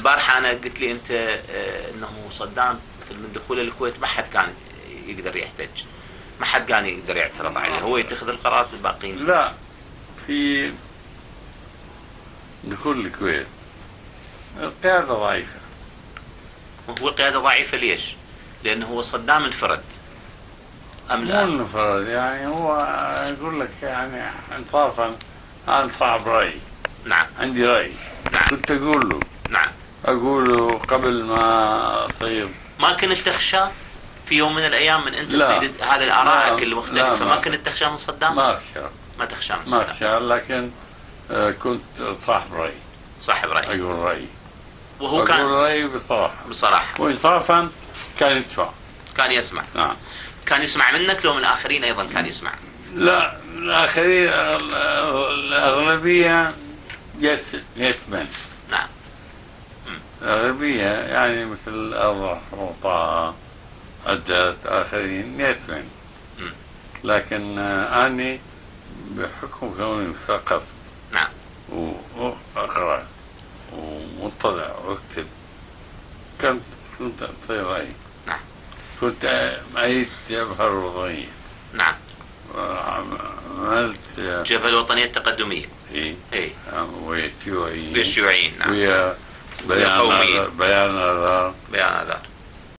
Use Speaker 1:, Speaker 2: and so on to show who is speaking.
Speaker 1: البارحة أنا قلت لي أنت أنه صدام مثل من دخول الكويت ما حد كان يقدر يحتج، ما حد كان يقدر يعترض عليه، هو يتخذ القرار بالباقيين.
Speaker 2: لا، في دخول الكويت القيادة ضعيفة.
Speaker 1: هو القيادة ضعيفة ليش؟ لأنه هو صدام انفرد أم لا؟
Speaker 2: مو انفراد، يعني هو يقول لك يعني انصافا أنا صعب رأي.
Speaker 1: نعم.
Speaker 2: عندي رأي.
Speaker 1: نعم.
Speaker 2: كنت أقول له.
Speaker 1: نعم.
Speaker 2: أقول له قبل ما طيب.
Speaker 1: ما كنت تخشى في يوم من الأيام من أنت
Speaker 2: لا.
Speaker 1: تريد هذه الآراء المختلفة؟
Speaker 2: ما
Speaker 1: كنت تخشى من صدام؟
Speaker 2: ما أخشى.
Speaker 1: ما تخشى من صدام؟
Speaker 2: ما أخشى، لكن كنت صاحب رأي.
Speaker 1: صاحب رأي.
Speaker 2: أقول رأيي.
Speaker 1: وهو كان
Speaker 2: أقول رأيي بصراحة.
Speaker 1: بصراحة.
Speaker 2: وإنصافا كان يدفع.
Speaker 1: كان يسمع.
Speaker 2: نعم.
Speaker 1: كان يسمع منك لو من الآخرين أيضا كان يسمع؟
Speaker 2: لا، الآخرين الأغلبية يتمن.
Speaker 1: نعم.
Speaker 2: الأغلبية يعني مثل أرض وطه عدة آخرين يتمن. لكن أني بحكم كوني مثقف.
Speaker 1: نعم.
Speaker 2: وأقرأ ومطلع وأكتب كنت أعطي رأيي.
Speaker 1: نعم.
Speaker 2: كنت أعيد جبهة الوطنية.
Speaker 1: نعم.
Speaker 2: عملت
Speaker 1: جبهة الوطنية التقدمية.
Speaker 2: إيه. ويا الشيوعيين.
Speaker 1: بالشيوعيين. نعم.
Speaker 2: ويا بيان آذار.
Speaker 1: بيان آذار.